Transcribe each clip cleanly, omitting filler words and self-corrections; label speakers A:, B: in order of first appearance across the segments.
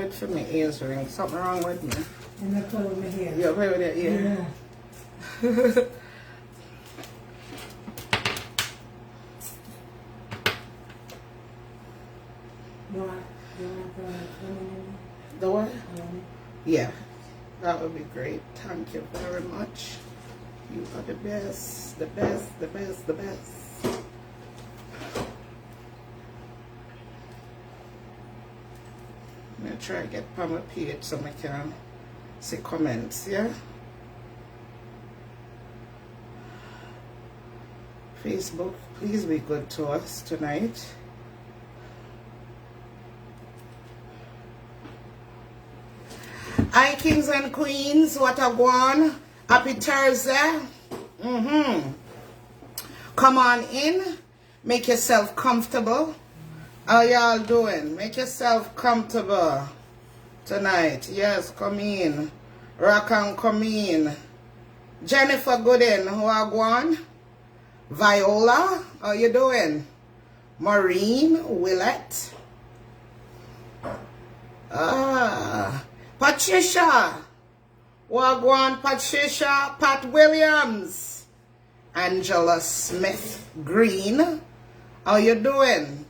A: it for me, ears ring. Something wrong with me.
B: And I play with my hair.
A: You play with it, yeah.
B: You want
A: the what? Yeah, that would be great. Thank you very much. You are the best, the best, the best, the best. I'm gonna try to get on my page so I can see comments, yeah? Facebook, please be good to us tonight. Hi, kings and queens, what a go. Happy Thursday. Come on in, make yourself comfortable. How y'all doing? Make yourself comfortable tonight. Yes, come in. Rock and come in. Jennifer Gooden, who are going? Viola, how you doing? Maureen Willett. Patricia. Wagwan Patricia. Pat Williams. Angela Smith Green. How you doing?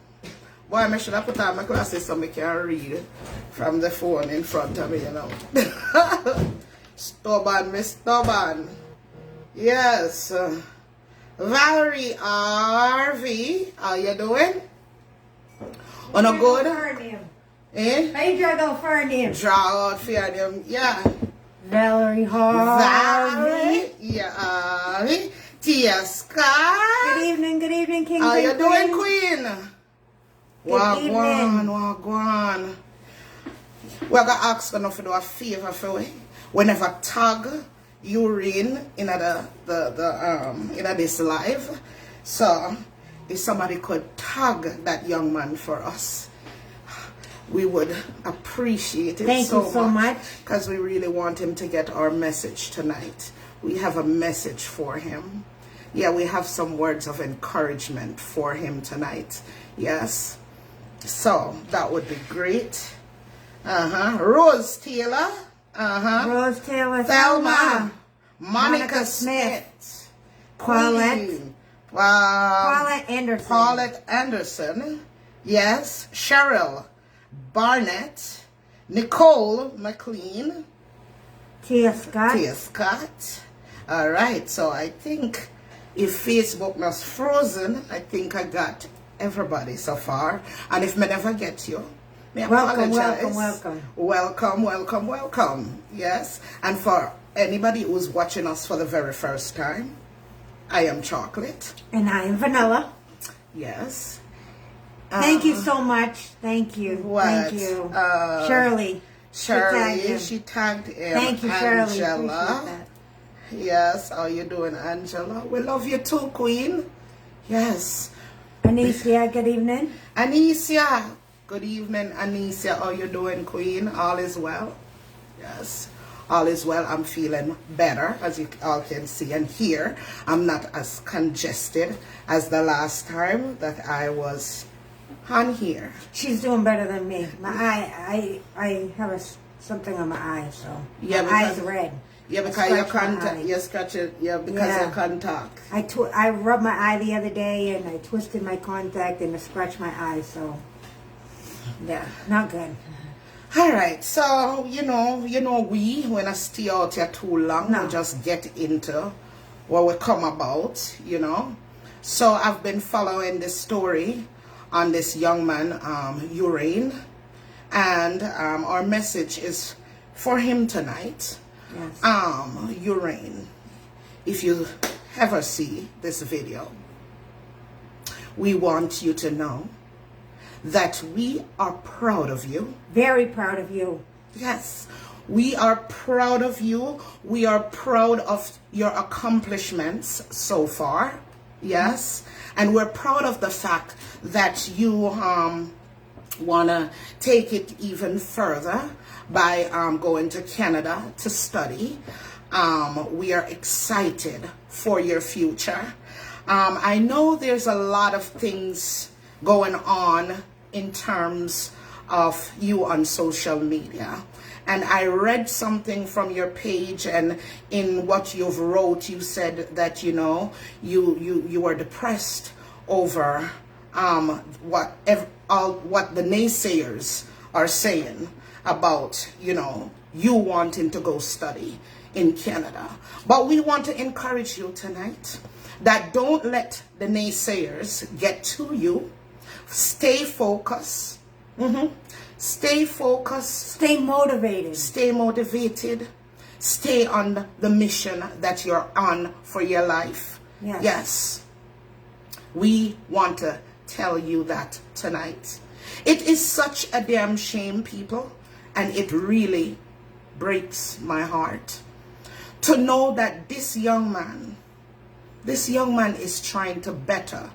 A: Boy, I should have put on my glasses so I can read from the phone in front of me, you know. Stubborn, Miss Stubborn. Yes. Valerie RV, how you doing? On a good? Eh?
B: How you draw out for name?
A: Draw out for name, yeah.
B: Valerie Harvey.
A: Yeah. Tia Scott.
B: Good evening, King.
A: How you doing, Queen?
B: Wagwan.
A: We're going to ask you to do a favor for me. Whenever tag Uhraine in this live. So if somebody could tag that young man for us, we would appreciate it.
B: Thank you so much.
A: Because we really want him to get our message tonight. We have a message for him. Yeah, we have some words of encouragement for him tonight. Yes. So that would be great. Rose Taylor.
B: Rose Taylor.
A: Thelma. Monica Smith.
B: Paulette. Paulette Anderson.
A: Paulette Anderson. Yes. Cheryl Barnett. Nicole McLean.
B: Tia Scott.
A: Tia Scott. All right. So I think if Facebook was frozen, I think I got everybody so far. And if I never get you,
B: welcome.
A: Yes. And for anybody who's watching us for the very first time, I am Chocolate.
B: And I am Vanilla.
A: Yes.
B: Thank you so much. Thank you.
A: What?
B: Thank you. Shirley.
A: She tagged him.
B: Thank you, Shirley.
A: Angela. Yes. How you doing, Angela? We love you too, Queen. Yes.
B: Anicia, good evening.
A: Anicia. Good evening, Anicia. How you doing, Queen? All is well? Yes. All is well. I'm feeling better, as you all can see and hear. I'm not as congested as the last time that I was on here.
B: She's doing better than me. My eye, I have something on my eye, so
A: yeah,
B: my eye's red.
A: Yeah, because you can't, you scratch it, yeah, because you can't talk.
B: I rubbed my eye the other day and I twisted my contact and I scratched my eye, so yeah, not good.
A: All right, so you know, when I stay out here too long, we just get into what we come about, you know. So I've been following this story on this young man, Uhraine, and our message is for him tonight.
B: Yes.
A: Uhraine, if you ever see this video, we want you to know that we are proud of you.
B: Very proud of you.
A: Yes, we are proud of you. We are proud of your accomplishments so far. Yes, and we're proud of the fact that you want to take it even further by going to Canada to study. We are excited for your future. I know there's a lot of things going on in terms of you on social media. And I read something from your page, and in what you've wrote, you said that, you know, you were depressed over what the naysayers are saying about, you know, you wanting to go study in Canada. But we want to encourage you tonight that don't let the naysayers get to you. Stay focused. Stay focused.
B: Stay motivated.
A: Stay motivated. Stay on the mission that you're on for your life.
B: Yes.
A: Yes. We want to tell you that tonight. It is such a damn shame, people, and it really breaks my heart to know that this young man is trying to better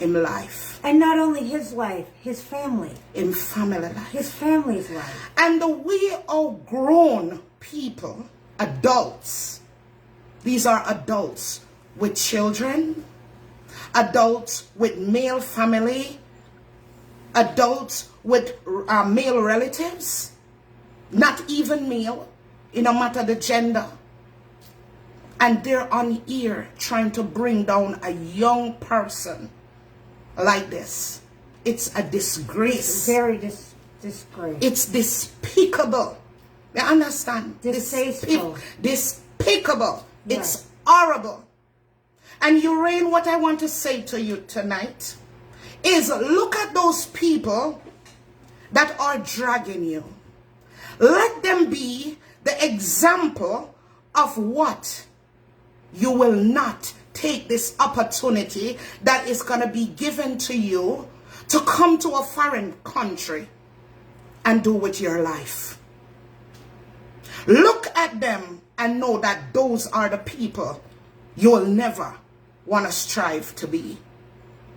A: in life.
B: And not only his life, his family.
A: In family life.
B: His family's life.
A: And we are grown people, adults. These are adults with children, adults with male family, adults with male relatives, not even male, no matter the gender. And they're on here trying to bring down a young person like this. It's a disgrace.
B: It's very disgrace.
A: It's despicable. You understand?
B: Distasteful.
A: Despicable.
B: Right.
A: It's horrible. And Uhraine, what I want to say to you tonight is look at those people that are dragging you. Let them be the example of what you will not take this opportunity that is going to be given to you to come to a foreign country and do with your life. Look at them and know that those are the people you will never want to strive to be.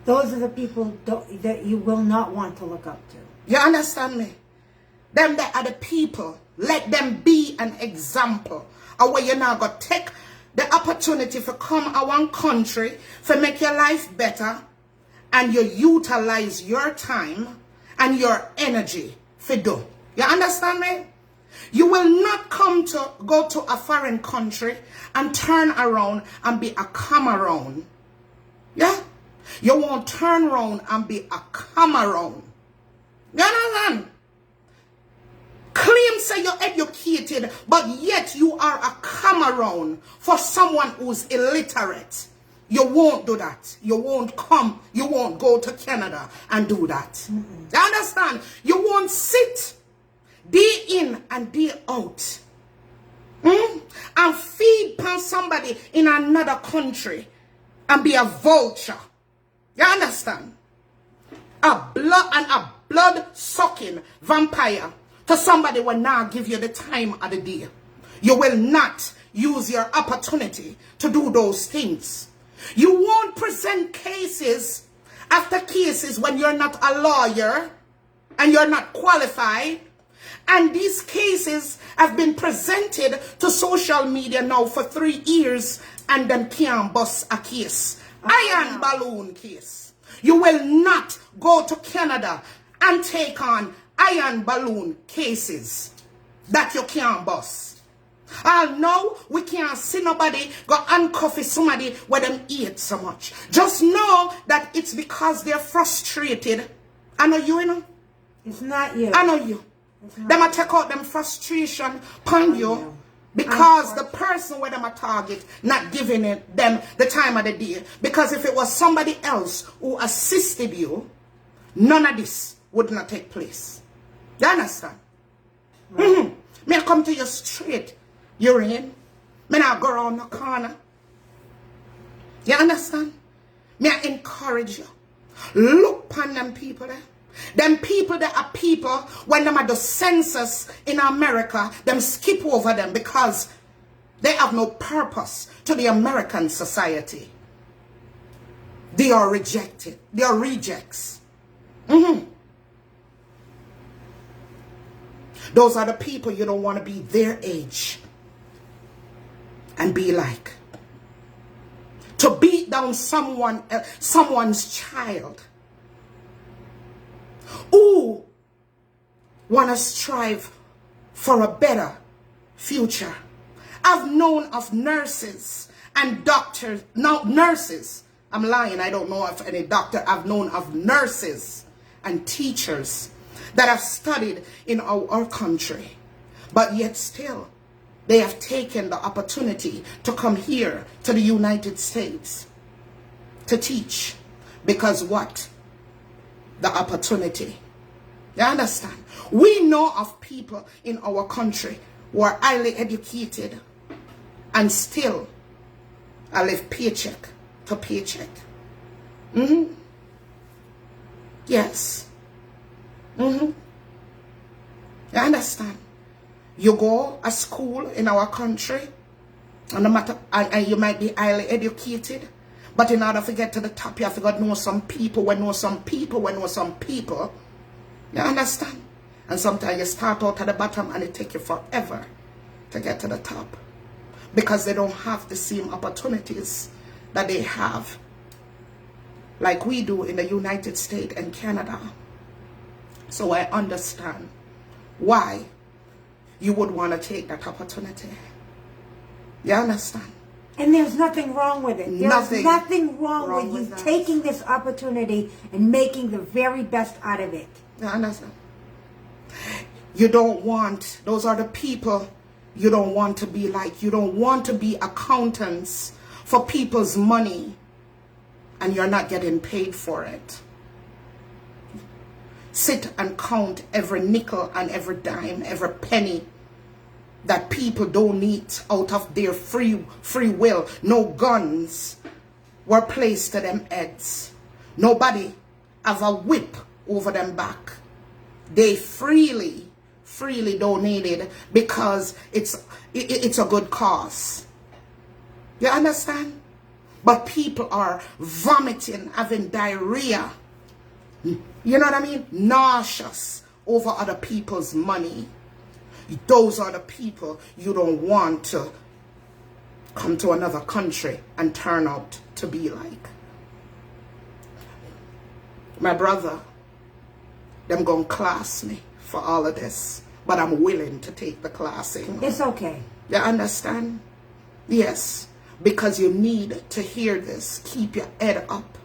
B: Those are the people that you will not want to look up to.
A: You understand me? Them that are the people, let them be an example of where you're now going to take the opportunity for come a one country for make your life better, and you utilize your time and your energy for do. You understand me? You will not come to go to a foreign country and turn around and be a Cameroon. Yeah? You won't turn around and be a Cameroon. You understand? Claim say you're educated, but yet you are a Cameroon for someone who's illiterate. You won't do that. You won't come. You won't go to Canada and do that. You understand? You won't sit day in and day out and feed upon somebody in another country and be a vulture. You understand? A blood sucking vampire to somebody will now give you the time of the day. You will not use your opportunity to do those things. You won't present cases after cases when you're not a lawyer and you're not qualified. And these cases have been presented to social media now for 3 years, and them can't bust a case. Iron balloon case. You will not go to Canada and take on iron balloon cases that you can't bust. No, we can't see nobody go uncuff somebody where them eat so much. Just know that it's because they're frustrated. I know you, you know.
B: It's not you.
A: I know you. Them a take out them frustration upon you because the person where them a target not giving them the time of the day. Because if it was somebody else who assisted you, none of this would not take place. You understand? Right. May I come to you straight, Uhraine? May I go around the corner? You understand? May I encourage you? Look upon them people there. Them people that are people, when them at the census in America, them skip over them because they have no purpose to the American society. They are rejected. They are rejects. Those are the people you don't want to be their age and be like. To beat down someone's child who want to strive for a better future. I've known of nurses and doctors, no, nurses. I'm lying, I don't know of any doctor. I've known of nurses and teachers that have studied in our country, but yet still they have taken the opportunity to come here to the United States to teach. Because what? The opportunity. You understand? We know of people in our country who are highly educated and still live paycheck to paycheck. Yes. You understand? You go to school in our country, and no matter, and you might be highly educated, but in order to get to the top, you have to go know some people, know some people, know some people. You understand? And sometimes you start out at the bottom and it takes you forever to get to the top. Because they don't have the same opportunities that they have like we do in the United States and Canada. So I understand why you would want to take that opportunity. You understand?
B: And there's nothing wrong with it. There's nothing wrong with you taking this opportunity and making the very best out of it.
A: You understand? You don't want, those are the people you don't want to be like. You don't want to be accountants for people's money and you're not getting paid for it. Sit and count every nickel and every dime, every penny that people donate out of their free will. No guns were placed to them heads. Nobody have a whip over them back. They freely donated because it's a good cause. You understand? But people are vomiting, having diarrhea. You know what I mean? Nauseous over other people's money. Those are the people you don't want to come to another country and turn out to be like. My brother, them gonna class me for all of this, but I'm willing to take the classing.
B: It's okay.
A: You understand? Yes, because you need to hear this. Keep your head up.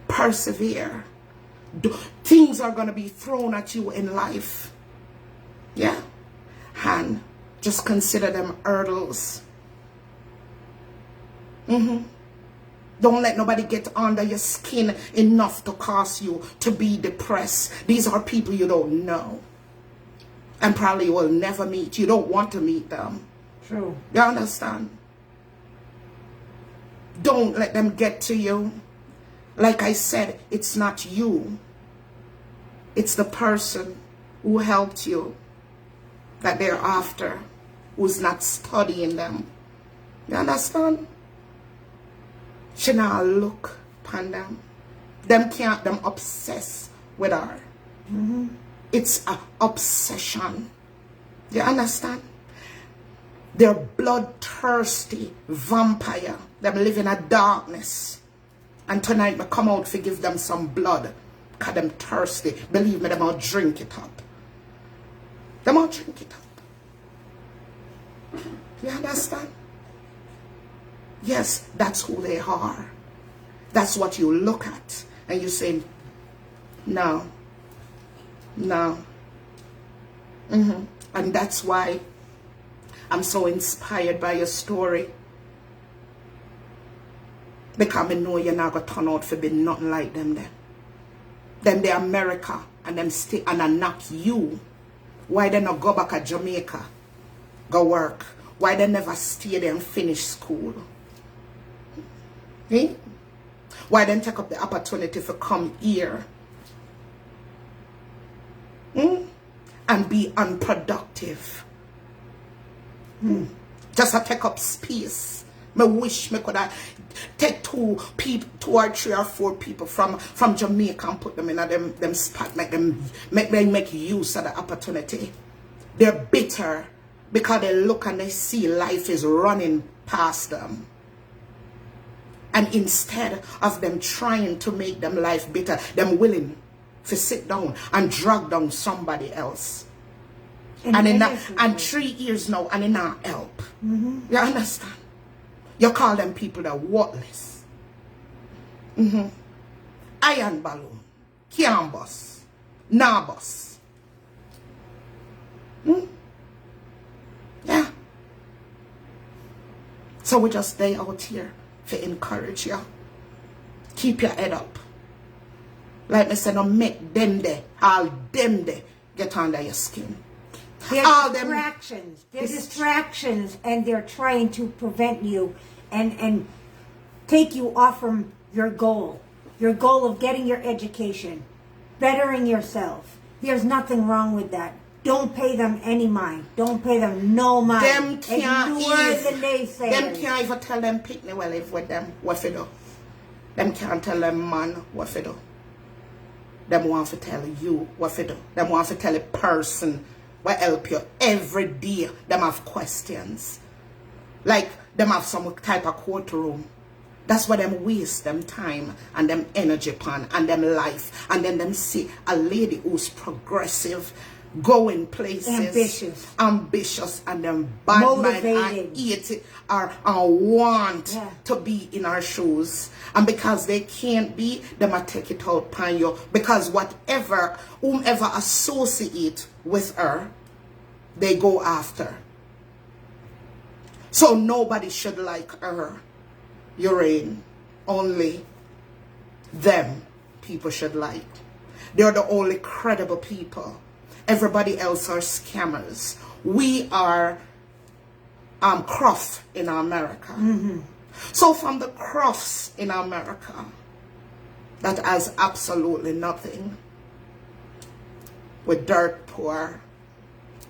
A: Persevere. Things are going to be thrown at you in life. Yeah. And just consider them hurdles. Don't let nobody get under your skin enough to cause you to be depressed. These are people you don't know. And probably will never meet. You don't want to meet them.
B: True.
A: You understand? Don't let them get to you. Like I said, it's not you. It's the person who helped you that they're after, who's not studying them. You understand? She now look upon them. Them can't them obsess with her. It's an obsession. You understand? They're bloodthirsty vampire. Them live in a darkness. And tonight I come out to give them some blood. Because them thirsty. Believe me, them all drink it up. Them all drink it up. You understand? Yes, that's who they are. That's what you look at. And you say, no. No. And that's why I'm so inspired by your story. Because I know you're not going to turn out to be nothing like them then. Them they America and them stay and I knock you. Why they not go back to Jamaica? Go work. Why they never stay there and finish school? Eh? Why they take up the opportunity to come here? And be unproductive. Just to take up space. I wish I could have take two or three or four people from Jamaica and put them in them spot, make use of the opportunity. They're bitter because they look and they see life is running past them. And instead of them trying to make them life better, them willing to sit down and drag down somebody else. And 3 years now, and it not help. You understand? You call them people that are worthless. Iron balloon, can't bust, nah bust. Yeah. So we just stay out here to encourage you. Keep your head up. Like I said, don't make them there, all them there, get under your skin.
B: They're
A: all
B: distractions. They're distractions, and they're trying to prevent you and take you off from your goal of getting your education, bettering yourself. There's nothing wrong with that. Don't pay them any mind. Don't pay them no mind.
A: Them can't
B: Ignore the naysayers.
A: Them can't even tell them picnic well live with them what to do. Them can't tell them man what to do. Them want to tell you what to do. Them want to tell a person what help you every day. Them have questions. Like them have some type of courtroom. That's why them waste them time and them energy upon and them life. And then them see a lady who's progressive, going places, ambitious and them bad
B: motivated.
A: mind and eat it or want to be in our shoes. And because they can't be, them a take it out upon you. Because whomever associate with her, they go after. So nobody should like her. Uhraine, only them people should like. They're the only credible people. Everybody else are scammers. We are Croft in America. So from the Crofts in America, that has absolutely nothing, we're dirt poor.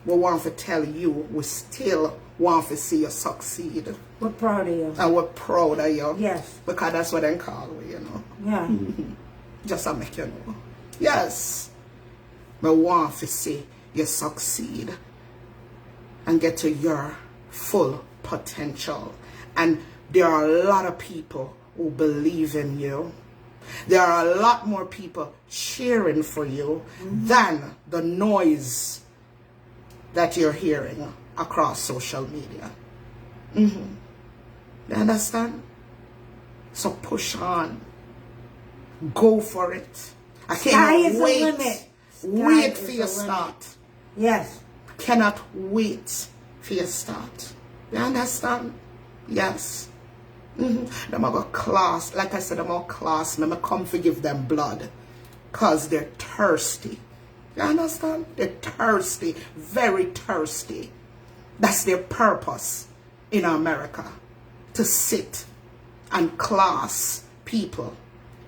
A: We want to tell you, we still want to see you succeed.
B: We're proud of you.
A: And we're proud of you.
B: Yes.
A: Because that's what they call we, you know.
B: Yeah.
A: Just to make you know. Yes. We want to see you succeed and get to your full potential. And there are a lot of people who believe in you. There are a lot more people cheering for you than the noise that you're hearing across social media. You understand? So push on. Go for it. I cannot wait. Wait for your start.
B: Yes.
A: Cannot wait for your start. You understand? Yes. Them I got class. Like I said, I'm all class. I'm come forgive them blood. Because they're thirsty. You understand? They're thirsty. Very thirsty. That's their purpose in America. To sit and class people.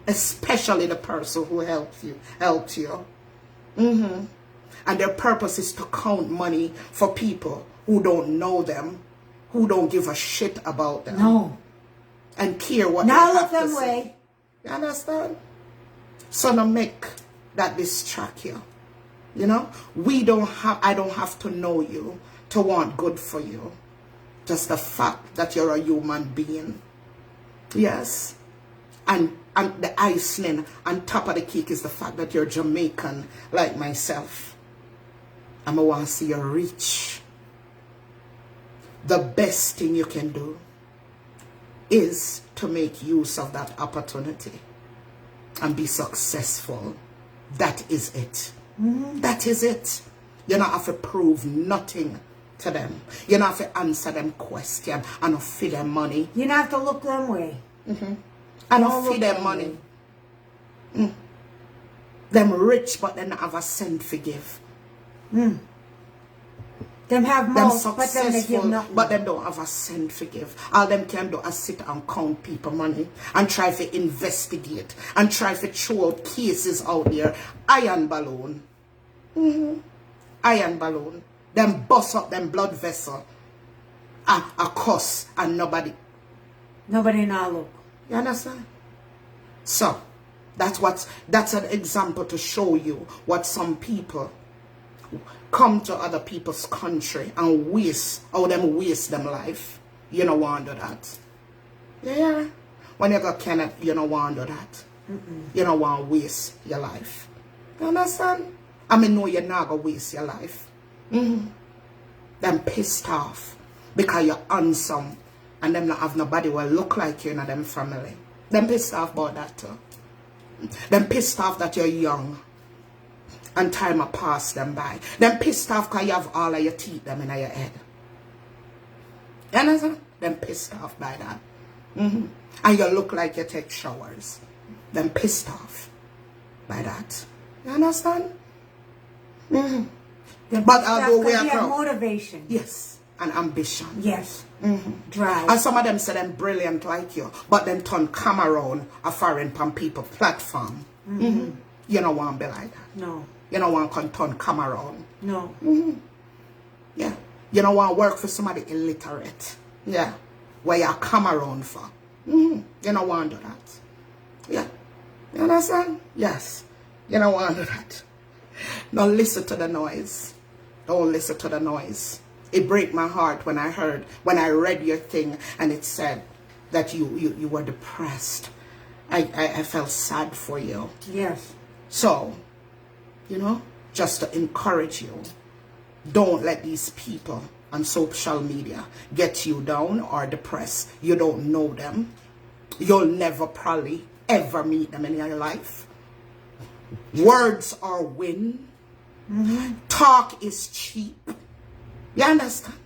A: Especially the person who helped you. And their purpose is to count money for people who don't know them, who don't give a shit about them.
B: No.
A: And care what
B: now
A: they
B: look
A: have to
B: them
A: say.
B: way.
A: You understand? So now make that distract you. You know? I don't have to know you to want good for you. Just the fact that you're a human being. Yes. And the icing on top of the cake is the fact that you're Jamaican like myself. And I want to see you rich. The best thing you can do is to make use of that opportunity and be successful. That is it. That is it. You don't have to prove nothing to them. You don't have to answer them questions and feed them money.
B: You don't have to look them way.
A: And feed them money. Them rich, but they don't have a cent to give.
B: Them have
A: Them
B: most, but them they give
A: successful,
B: nothing.
A: but them don't have a cent to give. All them can do is sit and count people money and try to investigate and try to throw out cases out there. Iron balloon. Iron balloon. Them bust up them blood vessel. A cuss and nobody
B: now look.
A: You understand? So, that's an example to show you what some people come to other people's country and waste them life. You don't want to do that. Yeah. When you go Canada, you don't want to do that. You don't want to waste your life. You understand? I mean, know you're not going to waste your life. Them pissed off because you're handsome and them not have nobody will look like you in them family. Them pissed off about that too. Them pissed off that you're young and time will pass them by. Them pissed off because you have all of your teeth them in your head. You understand? Them pissed off by that. And you look like you take showers. Them pissed off by that. You understand? But although we are
B: motivation.
A: Yes. And ambition.
B: Yes. Drive.
A: And some of them say them brilliant like you, but then turn come around a foreign pan people platform. You don't want to be like that.
B: No.
A: You don't want to turn come around.
B: No.
A: Yeah. You don't want to work for somebody illiterate. Yeah. Where you come around for. You don't want to do that. Yeah. You understand? Yes. You don't want to do that. Now listen to the noise. Don't listen to the noise. It break my heart when I read your thing and it said that you were depressed. I felt sad for you.
B: Yes.
A: So, just to encourage you, don't let these people on social media get you down or depressed. You don't know them. You'll never probably ever meet them in your life. Words are wind. Talk is cheap. You understand?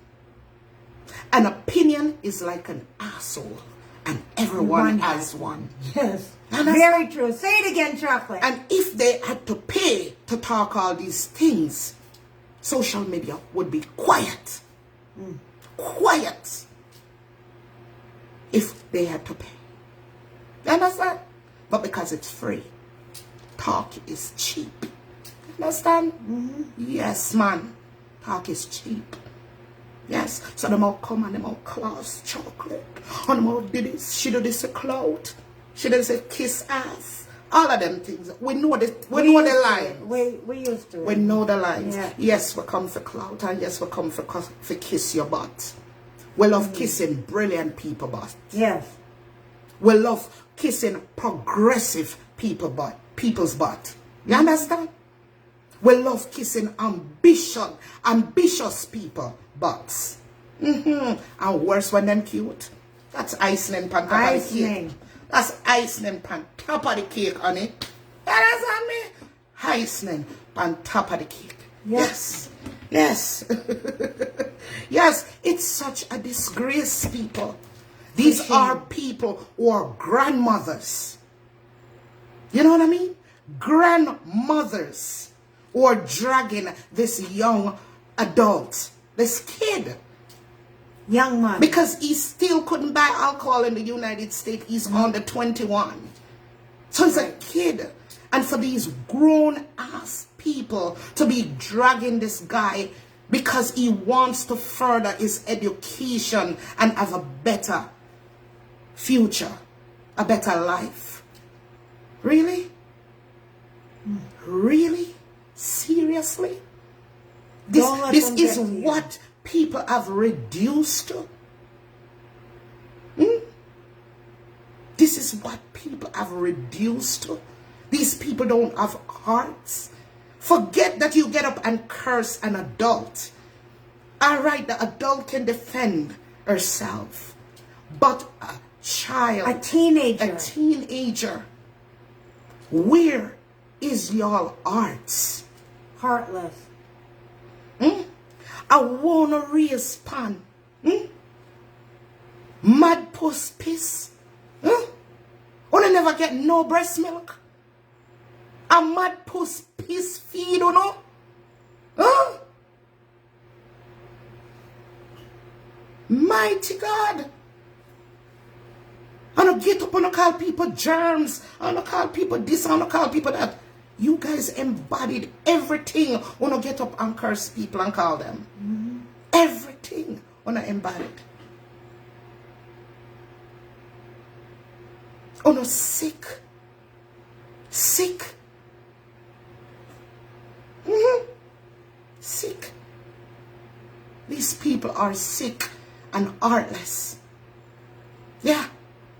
A: An opinion is like an asshole, and everyone has one.
B: Yes. Very true. Say it again, Chocolate.
A: And if they had to pay to talk all these things, social media would be quiet. Quiet. If they had to pay. You understand? But because it's free, talk is cheap. You understand? Yes, man. Talk is cheap. Yes. So them all come and them all class chocolate. And them all did this. She did this a clout. She did this kiss ass. All of them things. We know the lines.
B: We used to.
A: We know the lines.
B: Yeah.
A: Yes, we come for clout, and yes, we come for kiss your butt. We love kissing brilliant people butt.
B: Yes.
A: We love kissing progressive people's butt. You understand? We love kissing ambitious people butts. And worse when them cute. That's icing on top of the cake. That's icing on top of the cake, honey. You understand me? Icing on top of the cake. Yes. Yes. Yes, it's such a disgrace, people. These are people who are grandmothers. You know what I mean? Grandmothers who are dragging this young adult, this kid.
B: Young man.
A: Because he still couldn't buy alcohol in the United States. He's under 21. So he's a kid. And for these grown-ass people to be dragging this guy because he wants to further his education and have a better future, a better life. Really? Really? Seriously? This is what people have reduced to. This is what people have reduced to. These people don't have hearts. Forget that you get up and curse an adult. All right, the adult can defend herself. But a child,
B: a teenager,
A: where is your hearts?
B: Heartless.
A: I wanna raise pan. Mad puss piss. Wanna never get no breast milk. A mad puss piss feed, you know? Mighty God. I don't get up and I call people germs. I don't call people this. I don't call people that. You guys embodied everything when I get up and curse people and call them. Everything when I embodied. Oh no, sick. Sick. Sick. These people are sick and heartless. Yeah.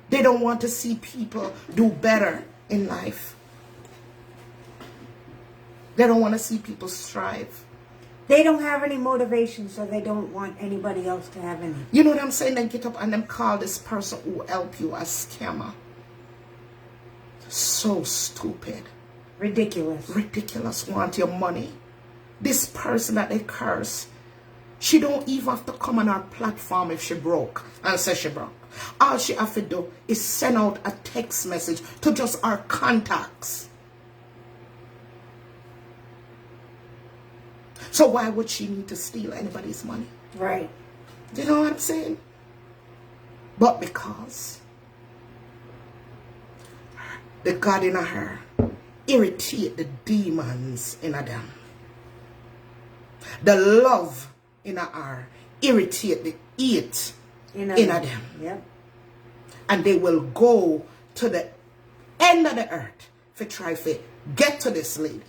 A: They don't want to see people do better in life. They don't want to see people strive.
B: They don't have any motivation, so they don't want anybody else to have any.
A: You know what I'm saying? Then get up and then call this person who help you a scammer. So stupid.
B: Ridiculous.
A: Ridiculous. Want your money. This person that they curse, she don't even have to come on our platform if she broke and say she broke. All she have to do is send out a text message to just our contacts. So why would she need to steal anybody's money?
B: Right.
A: You know what I'm saying? But because the God in her irritate the demons in them. The love in her irritate the hate in them.
B: Yep.
A: And they will go to the end of the earth to try to get to this lady.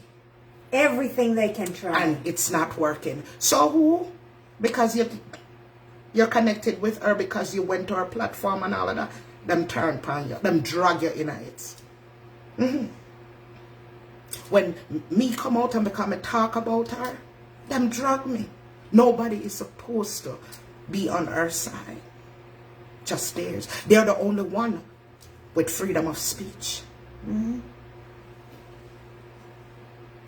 B: Everything they can try.
A: And it's not working. So who? Because you're connected with her because you went to her platform and all of that. Them turn upon you. Them drag you in it. When me come out and become a talk about her, them drag me. Nobody is supposed to be on her side. Just theirs. They're the only one with freedom of speech.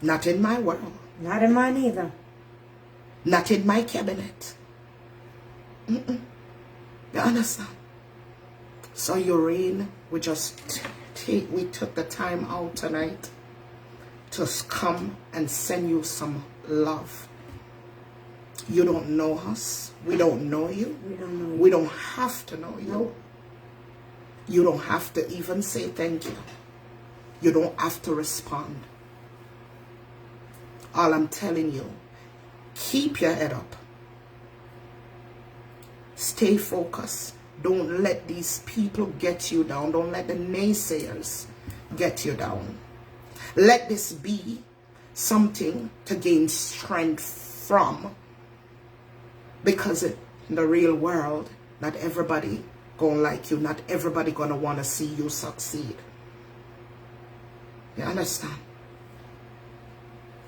A: Not in my world.
B: Not in mine either.
A: Not in my cabinet. You understand? So Uhraine, we took the time out tonight to come and send you some love. You don't know us. We don't know you.
B: We don't know you.
A: We don't have to know you.
B: Nope.
A: You don't have to even say thank you. You don't have to respond. All I'm telling you, keep your head up. Stay focused. Don't let these people get you down. Don't let the naysayers get you down. Let this be something to gain strength from. Because in the real world, not everybody gonna like you. Not everybody gonna want to see you succeed. You understand?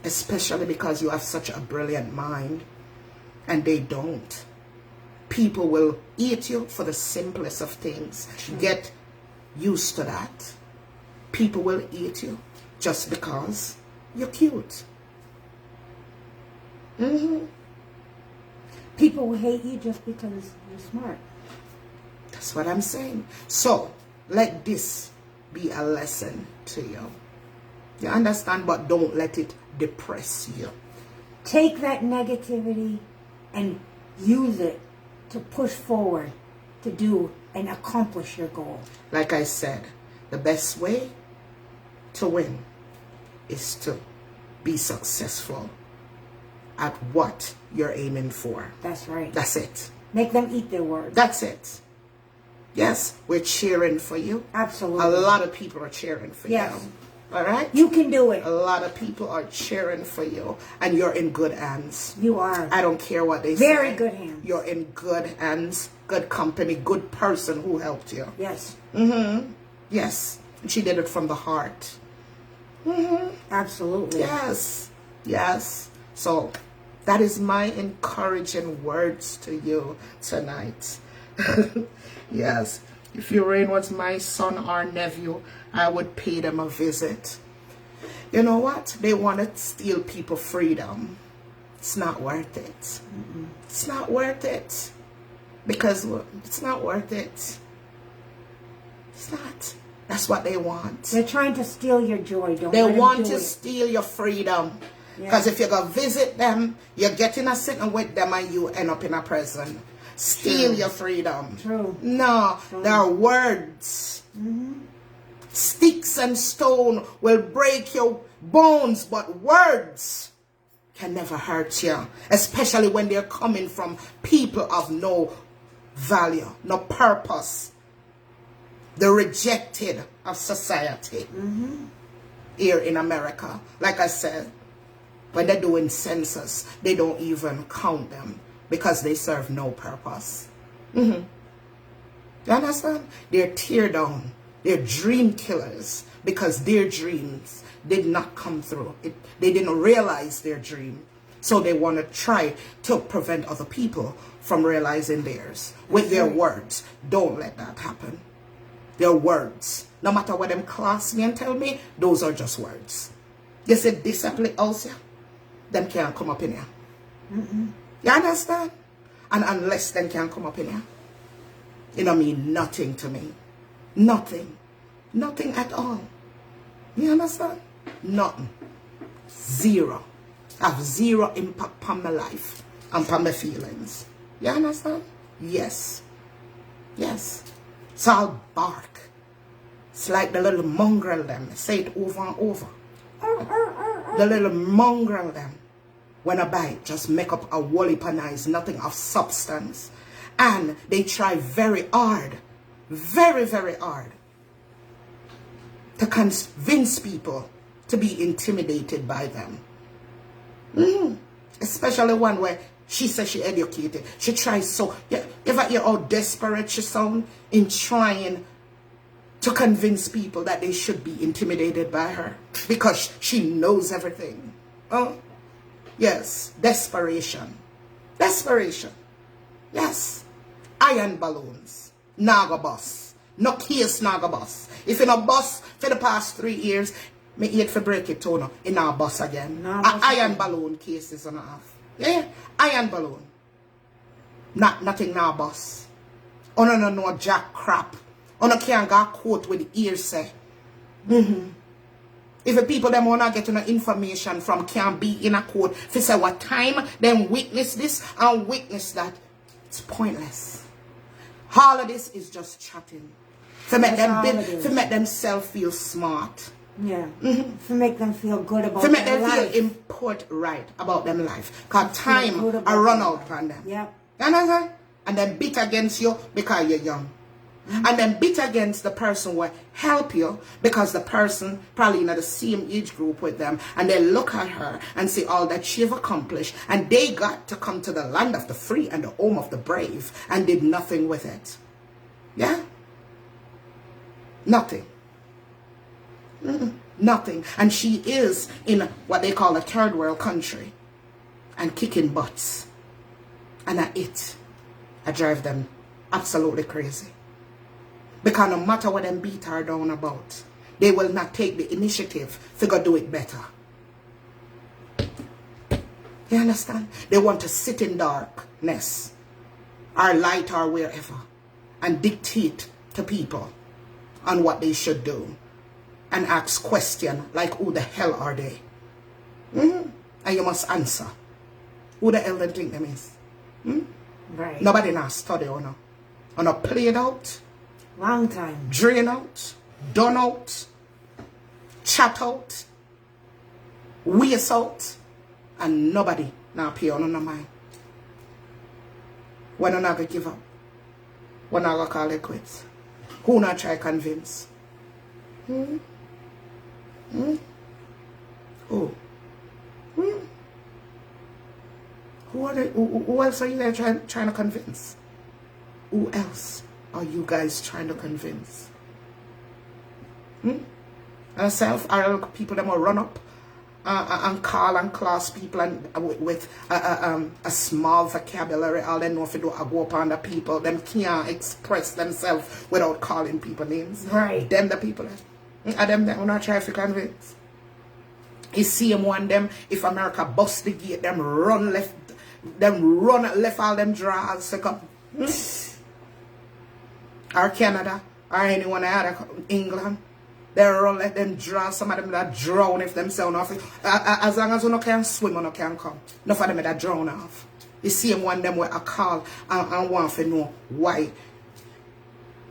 A: Especially because you have such a brilliant mind and they don't. People will eat you for the simplest of things. Get used to that. People will eat you just because you're cute.
B: People will hate you just because you're smart.
A: That's what I'm saying. So, let this be a lesson to you. You understand? But don't let it depress you.
B: Take that negativity and use it to push forward, to do and accomplish your goal.
A: Like I said, the best way to win is to be successful at what you're aiming for.
B: That's right.
A: That's it.
B: Make them eat their words.
A: That's it. Yes, we're cheering for you.
B: Absolutely.
A: A lot of people are cheering for you. All right?
B: You can do it.
A: A lot of people are cheering for you, and you're in good hands.
B: You are.
A: I don't care what they say.
B: Very good hands.
A: You're in good hands, good company, good person who helped you.
B: Yes.
A: Yes. She did it from the heart.
B: Absolutely.
A: Yes. Yes. So that is my encouraging words to you tonight. Yes. If Uhraine was my son or nephew, I would pay them a visit. You know what? They want to steal people's freedom. It's not worth it. It's not worth it. Because it's not worth it. It's not. That's what they want.
B: They're trying to steal your joy.
A: They want to steal your freedom. Because if you go visit them, you're getting a sitting with them and you end up in a prison. Steal your freedom.
B: True.
A: No, there are words. Sticks and stone will break your bones, but words can never hurt you. Especially when they're coming from people of no value, no purpose. The rejected of society. Here in America. Like I said, when they're doing census, they don't even count them. Because they serve no purpose. You understand? They're tear down They're dream killers because their dreams did not come through. They didn't realize their dream. So they want to try to prevent other people from realizing theirs with their words. Don't let that happen. Their words. No matter what them class me and tell me, those are just words. You say discipline also, them can't come up in here. You understand? And unless them can't come up in here, it don't mean nothing to me. Nothing. Nothing at all. You understand? Nothing. Zero. Have zero impact upon my life and upon my feelings. You understand? Yes. Yes. It's all bark. It's like the little mongrel them. Say it over and over. The little mongrel them. When I bite, just make up a woolly panise, nothing of substance. And they try very hard, very, very hard to convince people to be intimidated by them. Especially one where she says she educated. She tries so. You ever hear how desperate she sounds in trying to convince people that they should be intimidated by her because she knows everything. Oh, yes, desperation. Desperation. Yes. Iron balloons. Naga bus. No case naga bus. If in a bus for the past 3 years, me hate for break it too, in our bus again. Iron balloon cases and a half. Yeah, iron balloon. Nothing now bus. Oh no jack crap. Oh no can't get quote with the ears say. If the people them wanna get no information from can be in a court, if say what time, then witness this and witness that. It's pointless. All of this is just chatting. To make themselves feel smart.
B: Yeah. To make them feel good about
A: to make
B: their
A: them
B: life.
A: feel important right about them life. Because time I run out on them.
B: Yeah.
A: You understand? And then bit against you because you're young. And then bit against the person will help you because the person probably in the same age group with them, and they look at her and see all that she've accomplished, and they got to come to the land of the free and the home of the brave and did nothing with it. Yeah? Nothing. Nothing. And she is in what they call a third world country and kicking butts. And I drive them absolutely crazy. Because no matter what them beat her down about, they will not take the initiative to go do it better. You understand? They want to sit in darkness or light or wherever and dictate to people on what they should do and ask questions like who the hell are they? And you must answer. Who the hell they think them is?
B: Right.
A: Nobody now study or no. Or not played out.
B: Long time.
A: Drain out, done out, chat out, waste out, and nobody now pay on no mind. When I'm not going to give up, when I'm going to call it quits, who not try convince? Who? Who else are you there trying to convince? Who else are you guys trying to convince? Self, or people that will run up and call and class people and with a small vocabulary. All they know if they do go up on the people, them can't express themselves without calling people names.
B: Right.
A: Them the people that them that will not try to convince. You see them one them if America bust the gate, them run left all them draws to come. Or Canada, or anyone out of England, they run let them draw. Some of them that drown if them sound off. As long as you no can swim, you no can come. Enough of them that drown off. You see them one them where I call and want to know why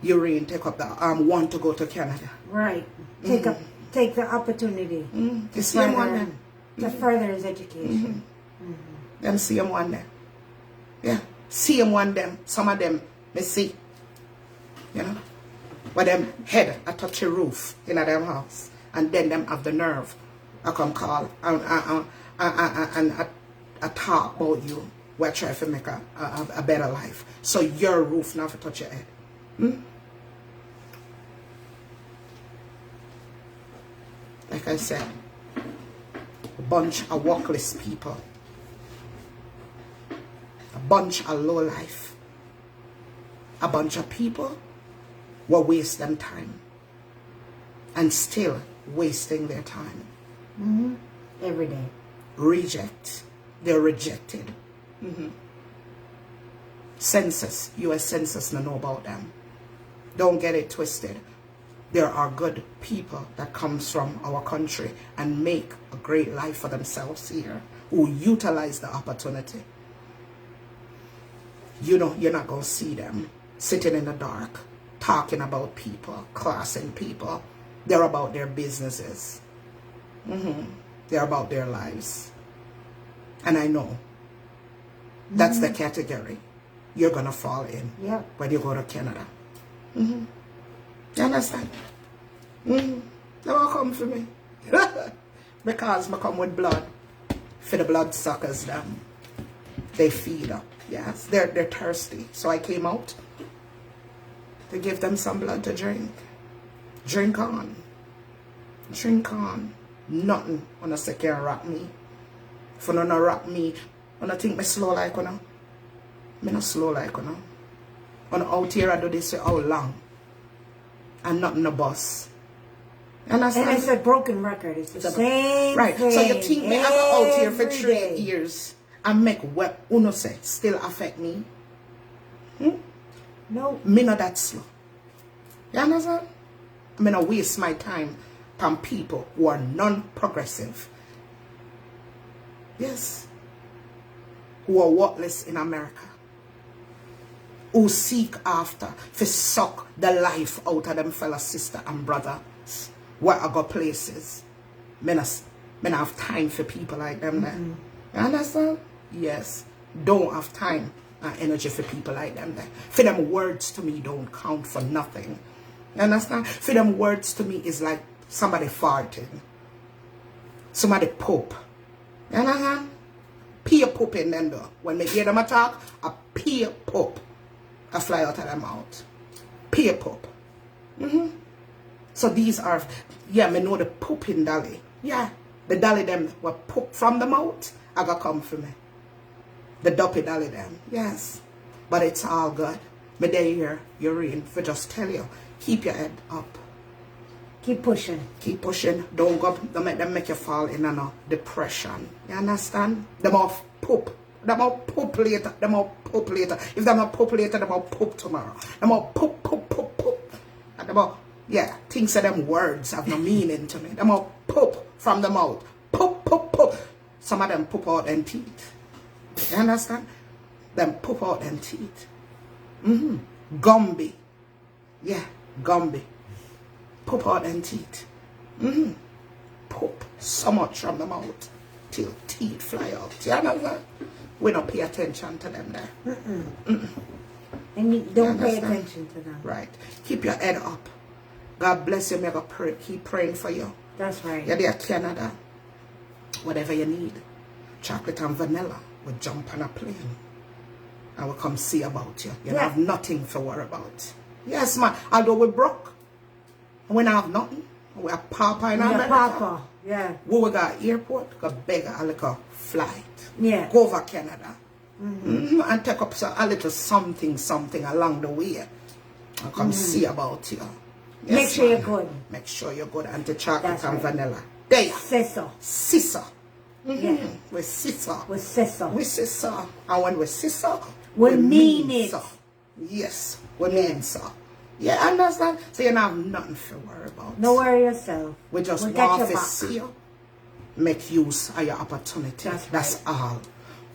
A: Uhraine take up the want to go to Canada.
B: Right. Take the opportunity.
A: You see them one them.
B: To further his education.
A: Them see them one them. Yeah. See them one them. Some of them, they see. You know, but them head I touch a roof in them house, and then them have the nerve I come call and I talk about you. We try to make a better life. So your roof not to touch your head. like I said, a bunch of workless people, a bunch of low life, a bunch of people who waste them time and still wasting their time.
B: Every day.
A: Reject. They're rejected. Census, U.S. Census, no know about them. Don't get it twisted. There are good people that comes from our country and make a great life for themselves here, who utilize the opportunity. You know, you're not going to see them sitting in the dark, talking about people, classing people. They're about their businesses. They're about their lives. And I know that's the category you're going to fall in when you go to Canada. You understand? They won't come for me. Because I come with blood. For the blood suckers, them. They feed up. Yes, they're thirsty. So I came out to give them some blood to drink. Drink on. Drink on. Nothing on a second rock me. If you don't rock me, you don't think me slow like you know. Me not slow like you know. On out here I do this for how long? And not in the bus. And
B: it's a broken record. It's the same
A: right.
B: thing.
A: So you think me I go out here for
B: every
A: 3
B: day.
A: years and make what uno say still affect me?
B: No.
A: Me not that slow. You understand? I mean, I waste my time on people who are non-progressive. Yes. Who are worthless in America. Who seek after to suck the life out of them fellow sister and brothers where I go places. Me not have time for people like them there. You understand? Yes. Don't have time and energy for people like them there. For them words to me don't count for nothing. You understand? For them words to me is like somebody farting. Somebody poop. You understand? Peer pooping then though. When they hear them talk, a peer poop. I fly out of their mouth. Peer poop. So these are, yeah, me know the pooping dolly. Yeah. The dolly them were poop from the mouth. I got come for me. The dopey dolly them. Yes. But it's all good. Me there here, Uhraine, for just tell you. Keep your head up.
B: Keep pushing.
A: Keep pushing. Don't go. Don't make them make you fall in a depression. You understand? Them off poop. Them all poop later. Them all poop later. If them not poop later, them all poop tomorrow. Them all poop, poop, poop, poop. And them all, yeah, things of them words have no meaning to me. Them all poop from the mouth. Poop, poop, poop. Some of them poop out them teeth. You understand? Them poop out them teeth. Gumby. Yeah, Gumby. Poop out them teeth. Poop so much from the mouth till teeth fly out. You understand? We don't pay attention to them there.
B: And you don't pay attention to them.
A: Right. Keep your head up. God bless you. Mega pray. Keep praying for you.
B: That's right.
A: You're there, Canada. Whatever you need. Chocolate and vanilla. We'll jump on a plane. And we'll come see about you. You don't have nothing to worry about. Yes, man. Although we're broke. We don't have nothing. We have Papa in America.
B: Papa. Yeah.
A: We got airport. Go beg a little flight.
B: Yeah.
A: Go over Canada. And take up a little something along the way. And come see about you. Yes,
B: Make sure you're
A: man.
B: good.
A: Make sure you're good. And the chocolate
B: That's
A: and
B: right.
A: vanilla. There.
B: Sister.
A: Sister.
B: Yeah.
A: We're sister.
B: With sister.
A: We sister. And when we're sister,
B: We mean it.
A: so. Yes. We mean so. Yeah, understand? So you don't have nothing to worry about.
B: No worry yourself.
A: We just
B: We got
A: want
B: your
A: to
B: back.
A: see you. Make use of your opportunity.
B: That's
A: all.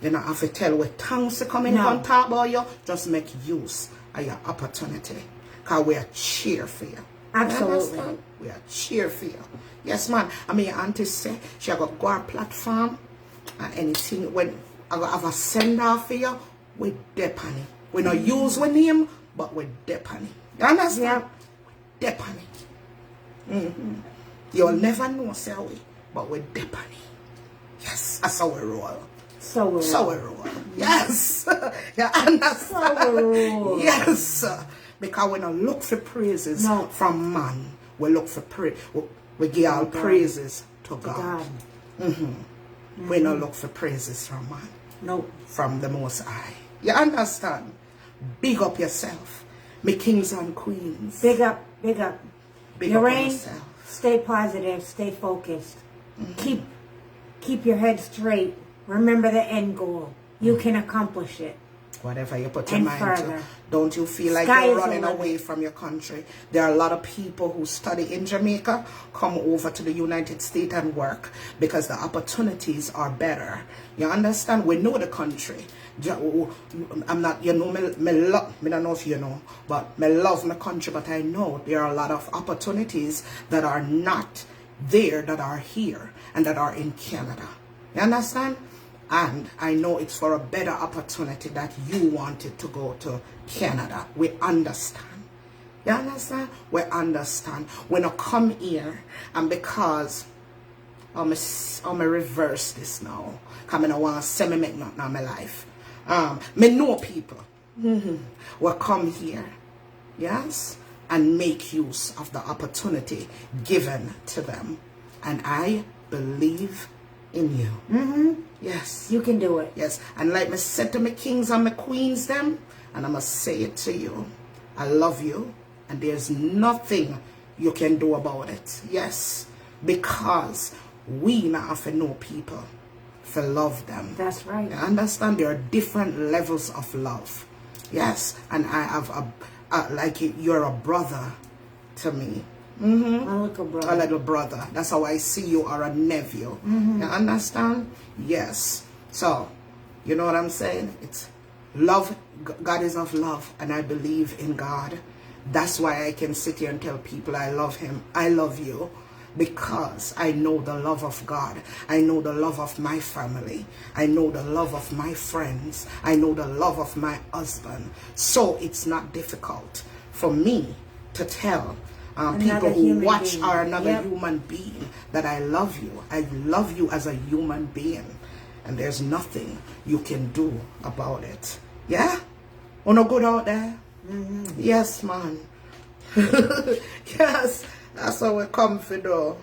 A: You don't have to tell what tongues to come in
B: No.
A: and talk about you. Just make use of your opportunity. Because we are cheer for you.
B: Absolutely.
A: You understand? We are cheer for you. Yes, man. I mean, your auntie say she got go on platform and anything when I got have a send off for you, we dep on it. We not use one name, but we dep on it. You understand? We dep on it. You'll never know, say we, but we dep on it. Yes, that's how we roll.
B: So we
A: roll. Yes. You understand?
B: So we roll.
A: Yes. Because we don't look for praises from man. We look for praise. We give all praises to
B: To
A: God.
B: God.
A: We don't look for praises from man.
B: Nope.
A: From the Most High. You understand? Big up yourself. Me kings and queens.
B: Big up, big up.
A: Big up on
B: Uhraine,
A: yourself.
B: stay positive, stay focused. Keep your head straight. Remember the end goal. You can accomplish it.
A: Whatever you put your
B: And
A: mind
B: further.
A: to. Don't you feel like
B: Sky
A: you're
B: is the
A: running
B: limit.
A: away from your country? There are a lot of people who study in Jamaica, come over to the United States and work because the opportunities are better. You understand? We know the country. I'm not, you know, me don't know if you know, but me love my country, but I know there are a lot of opportunities that are not there, that are here, and that are in Canada. You understand? And I know it's for a better opportunity that you wanted to go to Canada. We understand. You understand? We understand. When I come here, and because I'm a reverse this now, because I don't want to say me make nothing of my life. Me know people will come here, yes, and make use of the opportunity given to them. And I believe in you. Yes.
B: You can do it.
A: Yes. And like me said to my kings and my queens them, and I must say it to you, I love you, and there's nothing you can do about it. Yes. Because we now have to know people, to love them.
B: That's right.
A: You understand? There are different levels of love. Yes. And I have like you're a brother to me.
B: A little brother.
A: A little brother. That's how I see you, or a nephew. You understand? Yes. So, you know what I'm saying? It's love. God is of love, and I believe in God. That's why I can sit here and tell people I love him. I love you. Because I know the love of God. I know the love of my family. I know the love of my friends. I know the love of my husband. So it's not difficult for me to tell people who watch
B: being.
A: are another
B: Yep.
A: human being that I love you. I love you as a human being. And there's nothing you can do about it. Yeah? Wanna go out there? Yes, man. Yes. That's how we come for though.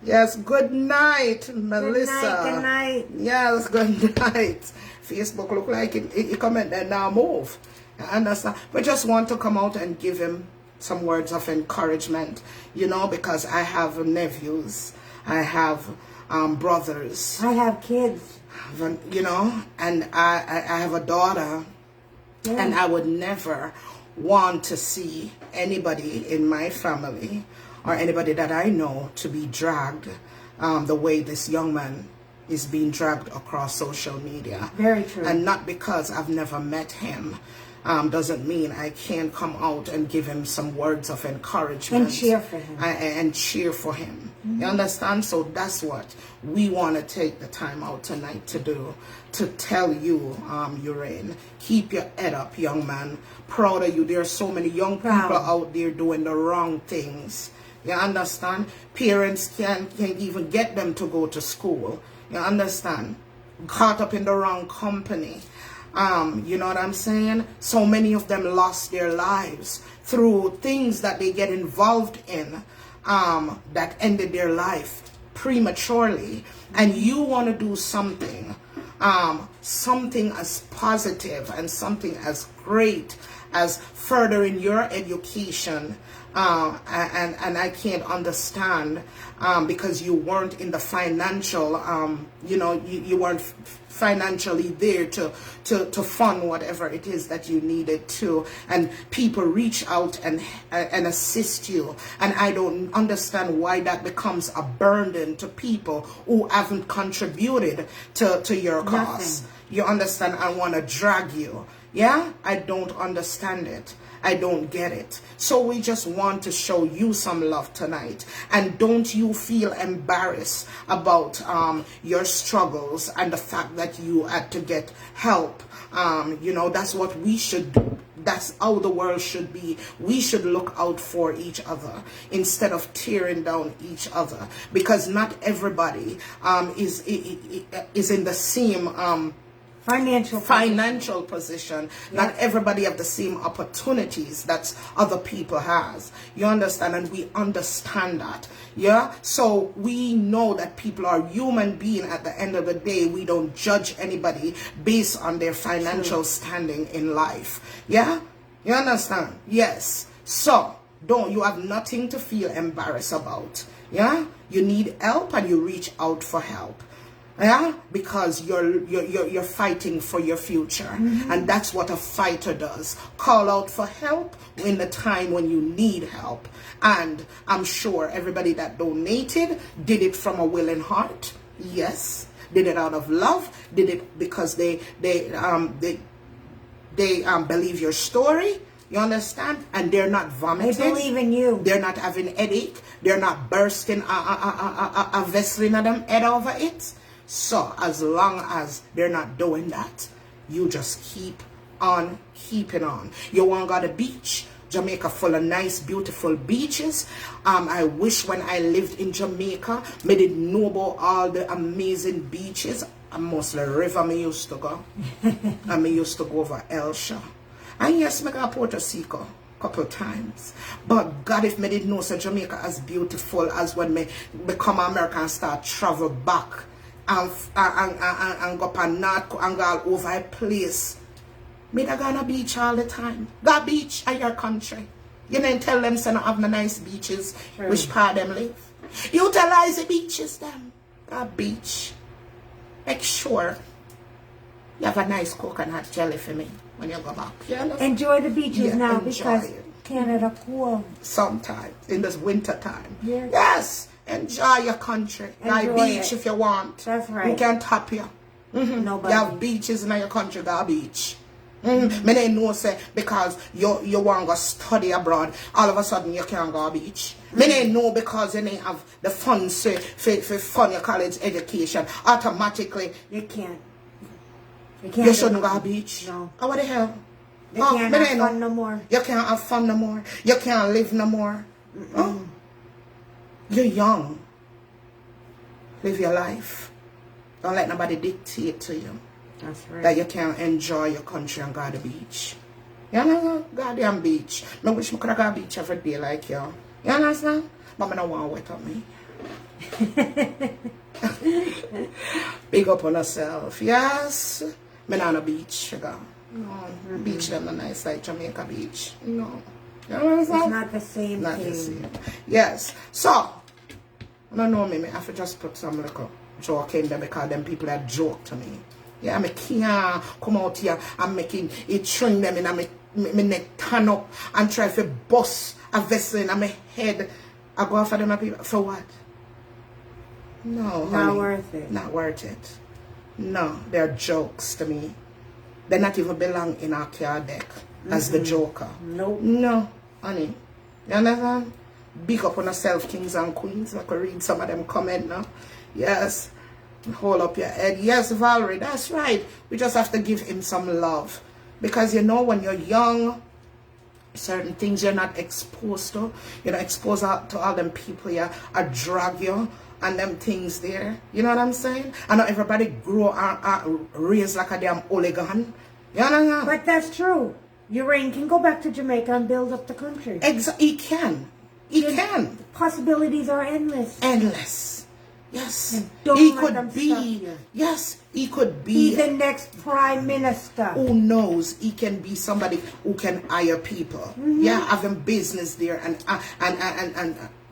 A: Yes, good night, Melissa.
B: Good night.
A: Yes, good night. Facebook look like it comment and now move. You understand? We just want to come out and give him some words of encouragement, you know, because I have nephews, I have brothers,
B: I have kids.
A: you know, and I have a daughter,
B: Yeah.
A: and I would never want to see anybody in my family or anybody that I know to be dragged the way this young man is being dragged across social media.
B: Very true.
A: And not because I've never met him doesn't mean I can't come out and give him some words of encouragement.
B: And cheer for him.
A: And cheer for him. You understand? So that's what we want to take the time out tonight to do. To tell you, Uhraine, keep your head up, young man. Proud of you. There are so many young people out there doing the wrong things. You understand? Parents can't even get them to go to school. You understand? Caught up in the wrong company. You know what I'm saying? So many of them lost their lives through things that they get involved in that ended their life prematurely. And you want to do something, something as positive and something as great as furthering your education. And I can't understand because you weren't in the financial, you weren't financially there to fund whatever it is that you needed to, and people reach out and assist you, and I don't understand why that becomes a burden to people who haven't contributed to your cause.
B: Nothing.
A: You understand? I want to drag you. Yeah, I don't understand it. I don't get it. So we just want to show you some love tonight. And don't you feel embarrassed about your struggles and the fact that you had to get help. That's what we should do. That's how the world should be. We should look out for each other instead of tearing down each other. Because not everybody is in the same financial position.
B: Yeah.
A: Not everybody have the same opportunities that other people has. You understand? And we understand that. Yeah. So we know that people are human beings. At the end of the day, we don't judge anybody based on their financial standing in life. Yeah. You understand? Yes. So you have nothing to feel embarrassed about. Yeah. You need help and you reach out for help. Yeah, because you're fighting for your future, and that's what a fighter does. Call out for help in the time when you need help. And I'm sure everybody that donated did it from a willing heart. Yes, did it out of love. Did it because they believe your story. You understand? And they're not vomiting.
B: They believe in you.
A: They're not having headache. They're not bursting a vessel in them head over it. So as long as they're not doing that, you just keep on keeping on. You want to go to the beach? Jamaica full of nice, beautiful beaches. I wish when I lived in Jamaica, me did know about all the amazing beaches. And mostly river me used to go. And me used to go over Elsha. And yes, me go to Puerto Rico couple times. But God, if me didn't know so Jamaica as beautiful as when me become American and start travel back and go up and north and go all over a place. Me da go on a beach all the time. Go beach in your country. You didn't tell them so not have no nice beaches.
B: True.
A: Which part them live. Utilize the beaches them. Go beach. Make sure you have a nice coconut jelly for me when you go back.
B: Enjoy the beaches now because
A: it.
B: Canada cool.
A: Sometimes in this winter time.
B: Yes.
A: Yes. Enjoy your country. Like beach if you want.
B: That's right.
A: Who can top you?
B: Nobody.
A: You have beaches in your country, go beach. Me don't know say because you want to go study abroad, all of a sudden you can't go beach. Me don't know because you don't have the funds for fund your college education. Automatically
B: You can't.
A: you shouldn't go beach.
B: No.
A: Oh, what the hell?
B: They can't
A: me
B: have
A: don't
B: fun
A: know.
B: no more.
A: You can't have fun no more. You can't live no more. Oh. You're young. Live your life. Don't let nobody dictate to you
B: That's right.
A: that you can't enjoy your country and go to the beach. You know, goddamn beach. I wish I could have got a beach every day like you. You understand? But I don't want to wet up me. Big up on yourself. Yes. Me not on a beach. Go. No. Beach them not nice like Jamaica beach. No. You understand?
B: It's not the same
A: Not
B: thing.
A: the same. Yes. So, I don't know me. I have to just put some little joke in there because them people that joke to me. Yeah, I can't come out here and making it string them in my neck turn up and try to bust a vessel in my head. I go after them people. For what? No,
B: Not
A: honey.
B: worth it.
A: Not worth it. No, they're jokes to me. They not even belong in our car deck as the joker.
B: Nope.
A: No, honey. You understand? Big up on yourself, kings and queens. I could read some of them comment now. Yes. Hold up your head. Yes, Valerie, that's right. We just have to give him some love. Because you know when you're young, certain things you're not exposed to. You're not exposed to all them people here. I drag you and them things there. You know what I'm saying? And not everybody grow raised like a damn oligarch. You know?
B: But that's true. Uhraine can go back to Jamaica and build up the country.
A: He can. He can.
B: Possibilities are endless.
A: Endless. Yes.
B: Don't
A: He
B: let
A: could
B: them
A: be.
B: stop you.
A: Yes. He could
B: Be
A: be.
B: the next prime minister.
A: Who knows? He can be somebody who can hire people. Yeah, having business there and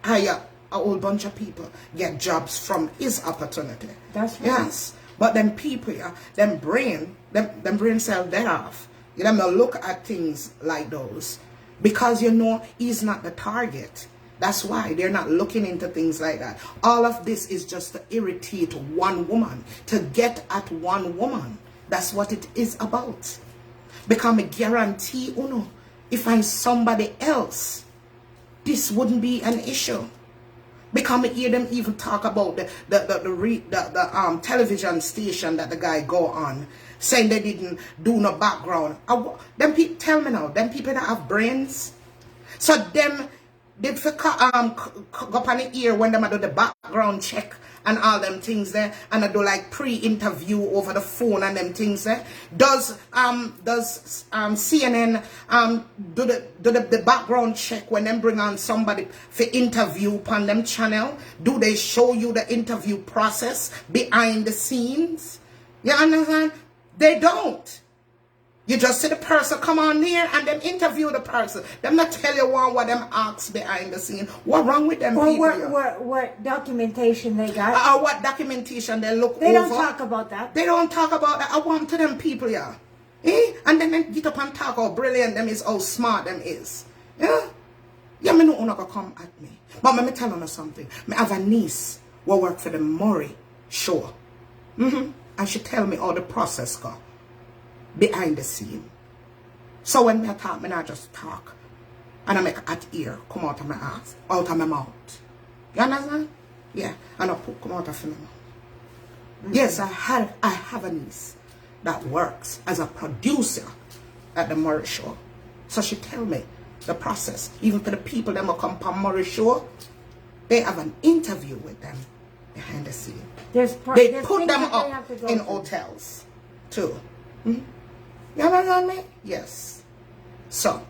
A: hire a whole bunch of people. Get jobs from his opportunity.
B: That's right.
A: Yes. But them people, yeah, them brain cell dead off. You know, look at things like those. Because you know he's not the target. That's why they're not looking into things like that. All of this is just to irritate one woman, to get at one woman. That's what it is about. Because I guarantee, if I'm somebody else, this wouldn't be an issue. Because I hear them even talk about the television station that the guy go on, saying they didn't do no background. Them people, tell me now, them people that have brains, so them did for go up on the ear when them do the background check and all them things there, and I do like pre-interview over the phone and them things there. Does CNN do the background check when them bring on somebody for interview upon them channel? Do they show you the interview process behind the scenes? You understand? They don't. You just see the person come on here and then interview the person. Them not tell you what them asks behind the scene. What wrong with them people?
B: What documentation they got?
A: What documentation they look
B: They
A: over.
B: don't talk about that.
A: They don't talk about that. I want to them people, yeah. And then they get up and talk how brilliant them is, how smart them is. Yeah? Yeah, me no gonna come at me. But let me tell you something. Me have a niece who work for the Murray show. And she tell me how the process go behind the scene. So when me talk, me not just talk. And I make a hot ear come out of my ass, out of my mouth. You understand? Yeah. And I put come out of my mouth. Yes, I have a niece that works as a producer at the Murray show. So she tell me the process. Even for the people that will come from Murray show, they have an interview with them behind the scene. They put them up in hotels too. You understand me? Yes. So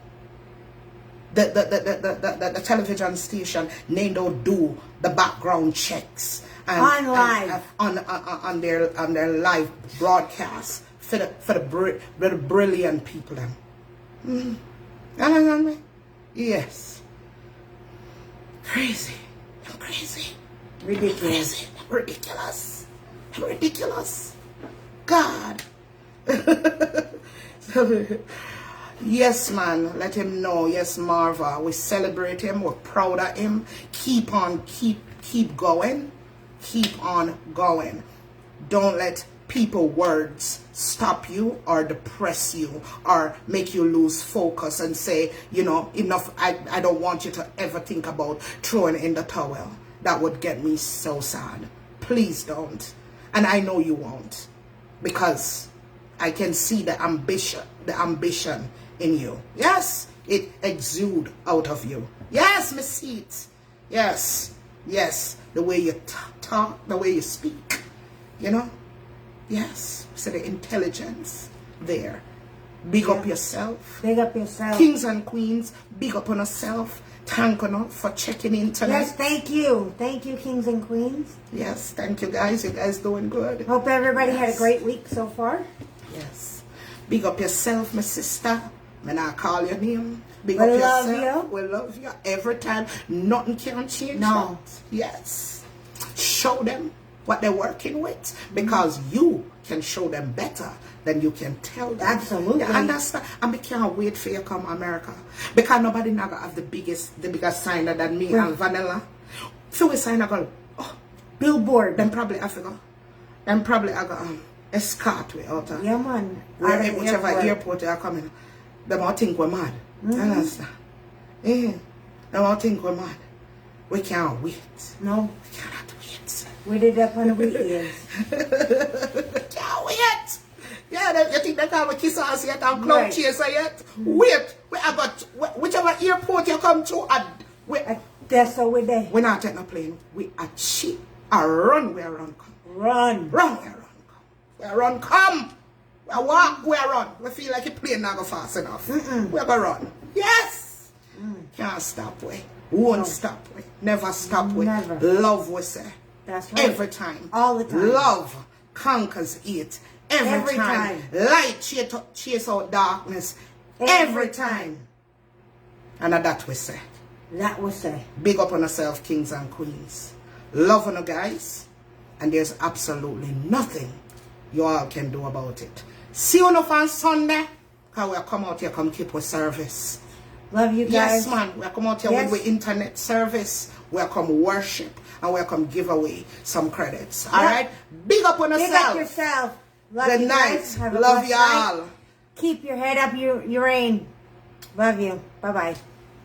A: the television station, they don't do the background checks and on their live broadcast for the brilliant people them. You understand me? Yes. Crazy. Crazy.
B: Ridiculous.
A: Ridiculous. Ridiculous. God. Yes, man, let him know. Yes, Marva, we celebrate him, we're proud of him. Keep on, keep going. Keep on going. Don't let people words stop you or depress you or make you lose focus and say, you know, enough. I don't want you to ever think about throwing in the towel. That would get me so sad. Please don't. And I know you won't, because I can see the ambition in you. Yes, it exudes out of you. Yes, me see it. Yes, yes, the way you talk, the way you speak, you know. Yes, so the intelligence there. Big up yourself.
B: Big up yourself.
A: Kings and queens, big up on yourself. Thank you for checking in tonight.
B: Yes, thank you. Thank you, kings and queens.
A: Yes, thank you guys. You guys doing good.
B: Hope everybody had a great week so far.
A: Yes. Big up yourself, my sister. When I call your name, big
B: We
A: up
B: love
A: yourself.
B: you.
A: We love you every time. Nothing can change
B: No.
A: that. Yes. Show them what they're working with, because you can show them better than you can tell them.
B: Absolutely.
A: You understand? And we can't wait for you to come America, because nobody now have the biggest signer than me and Vanilla. So we sign go, oh,
B: Billboard.
A: then probably Africa. Then probably I got escort we out of.
B: Yeah, man.
A: Whichever airport they are coming, they might think we're mad. Understand? Yeah. They might think we're mad. We can't wait.
B: No.
A: We cannot wait.
B: We did that when we is.
A: Can't wait. Yeah, you think they can't kiss us yet and cloud chaser yet? Wait. We have got whichever airport you come to,
B: That's how we're there.
A: we're not taking a plane. We are cheap. A run, we are run come.
B: Run.
A: Run, we are run come. We are run come. We are walk, we are run. We feel like a plane not go fast enough. We are going to run. Yes. Can't stop we. Won't stop we. Never stop we.
B: Never.
A: Love we say.
B: That's right.
A: Every time.
B: All the time.
A: Love conquers it. Every time. Light chase out darkness. Every time. And that we say.
B: That was say.
A: Big up on yourself, kings and queens. Love on you guys. And there's absolutely nothing you all can do about it. See you on Sunday. Because we'll come out here, come keep with service.
B: Love you guys.
A: Yes, man. We'll come out here with internet service. We'll come worship. And we'll come give away some credits. All right? Big up on yourself.
B: Big up yourself. Love
A: Good
B: you
A: night.
B: guys. Have a
A: Love
B: blessed
A: y'all.
B: night. Keep your head up, Uhraine. Love you. Bye-bye.